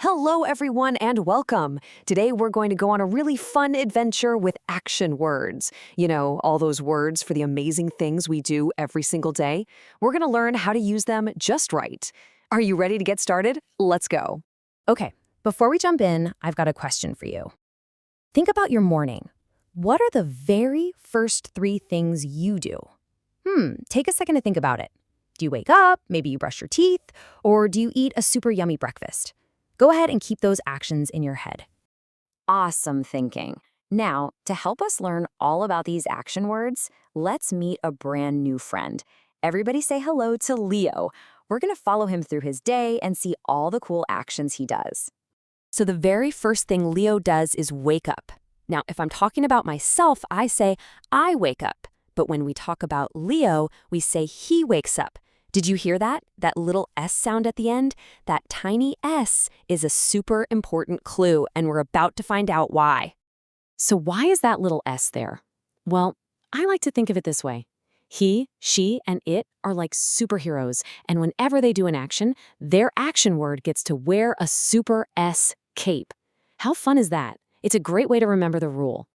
Hello, everyone, and welcome. Today, we're going to go on a really fun adventure with action words. You know, all those words for the amazing things we do every single day. We're going to learn how to use them just right. Are you ready to get started? Let's go. Okay, before we jump in, I've got a question for you. Think about your morning. What are the very first 3 things you do? Take a second to think about it. Do you wake up, maybe you brush your teeth, or do you eat a super yummy breakfast? Go ahead and keep those actions in your head. Awesome thinking. Now, to help us learn all about these action words, let's meet a brand new friend. Everybody say hello to Leo. We're going to follow him through his day and see all the cool actions he does. So the very first thing Leo does is wake up. Now, if I'm talking about myself, I say, I wake up. But when we talk about Leo, we say he wakes up. Did you hear that? That little S sound at the end? That tiny S is a super important clue, and we're about to find out why. So why is that little S there? Well, I like to think of it this way. He, she, and it are like superheroes, and whenever they do an action, their action word gets to wear a super S cape. How fun is that? It's a great way to remember the rule.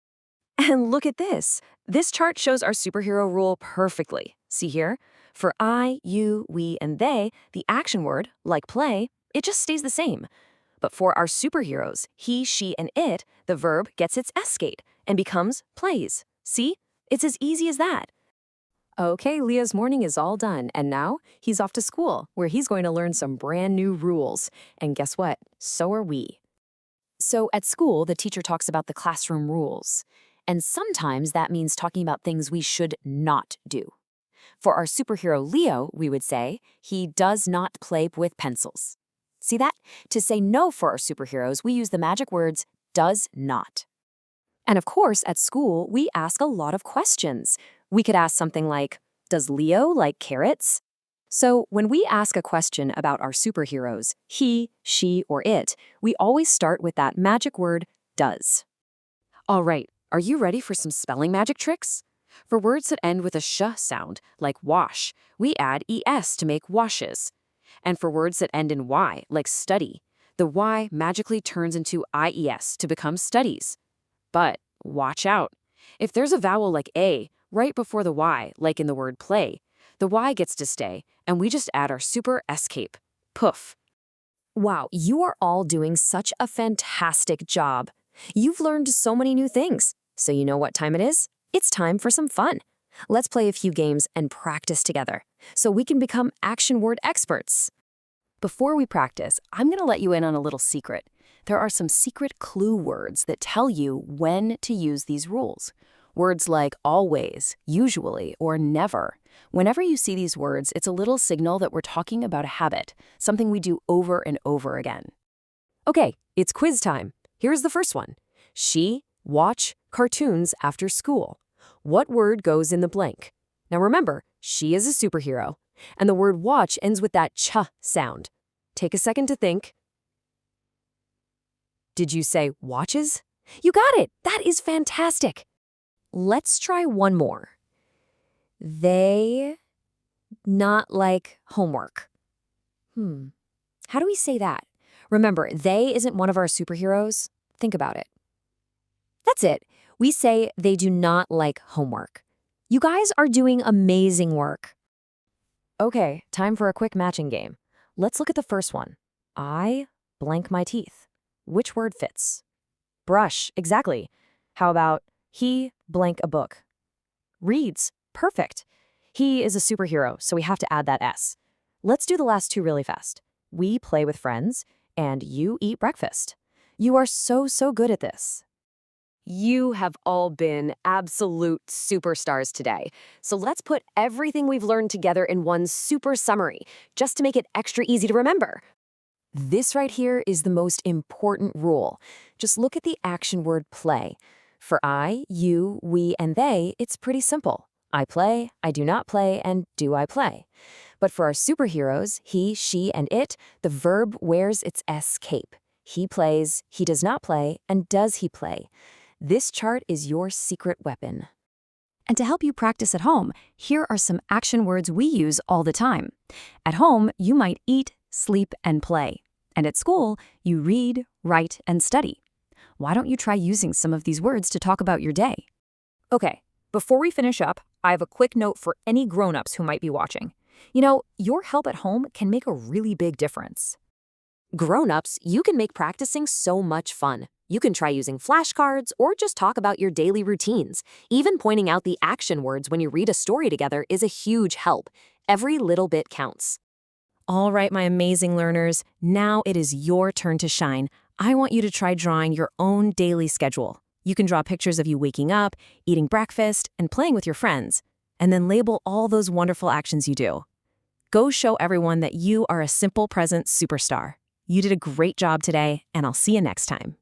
And look at this. This chart shows our superhero rule perfectly. See here? For I, you, we, and they, the action word, like play, it just stays the same. But for our superheroes, he, she, and it, the verb gets its S-skate and becomes plays. See? It's as easy as that. Okay, Leah's morning is all done, and now he's off to school, where he's going to learn some brand new rules. And guess what? So are we. So at school, the teacher talks about the classroom rules. And sometimes that means talking about things we should not do. For our superhero Leo, we would say, he does not play with pencils. See that? To say no for our superheroes, we use the magic words does not. And of course, at school, we ask a lot of questions. We could ask something like, does Leo like carrots? So when we ask a question about our superheroes, he, she, or it, we always start with that magic word does. All right, are you ready for some spelling magic tricks? For words that end with a sh sound, like wash, we add es to make washes. And for words that end in y, like study, the y magically turns into ies to become studies. But watch out. If there's a vowel like a right before the y, like in the word play, the y gets to stay, and we just add our super escape. Poof. Wow, you are all doing such a fantastic job. You've learned so many new things. So you know what time it is? It's time for some fun. Let's play a few games and practice together so we can become action word experts. Before we practice, I'm going to let you in on a little secret. There are some secret clue words that tell you when to use these rules. Words like always, usually, or never. Whenever you see these words, it's a little signal that we're talking about a habit, something we do over and over again. Okay, it's quiz time. Here's the first one. She watch cartoons after school. What word goes in the blank? Now remember, she is a superhero, and the word watch ends with that ch sound. Take a second to think. Did you say watches? You got it! That is fantastic! Let's try one more. They not like homework. How do we say that? Remember, they isn't one of our superheroes. Think about it. That's it. We say they do not like homework. You guys are doing amazing work. Okay, time for a quick matching game. Let's look at the first one. I blank my teeth. Which word fits? Brush, exactly. How about he blank a book? Reads, perfect. He is a superhero, so we have to add that S. Let's do the last two really fast. We play with friends, and you eat breakfast. You are so good at this. You have all been absolute superstars today. So let's put everything we've learned together in one super summary, just to make it extra easy to remember. This right here is the most important rule. Just look at the action word play. For I, you, we, and they, it's pretty simple. I play, I do not play, and do I play? But for our superheroes, he, she, and it, the verb wears its S cape. He plays, he does not play, and does he play? This chart is your secret weapon. And to help you practice at home, here are some action words we use all the time. At home, you might eat, sleep, and play. And at school, you read, write, and study. Why don't you try using some of these words to talk about your day? Okay, before we finish up, I have a quick note for any grown-ups who might be watching. You know, your help at home can make a really big difference. Grown-ups, you can make practicing so much fun. You can try using flashcards or just talk about your daily routines. Even pointing out the action words when you read a story together is a huge help. Every little bit counts. All right, my amazing learners, now it is your turn to shine. I want you to try drawing your own daily schedule. You can draw pictures of you waking up, eating breakfast, and playing with your friends, and then label all those wonderful actions you do. Go show everyone that you are a simple present superstar. You did a great job today, and I'll see you next time.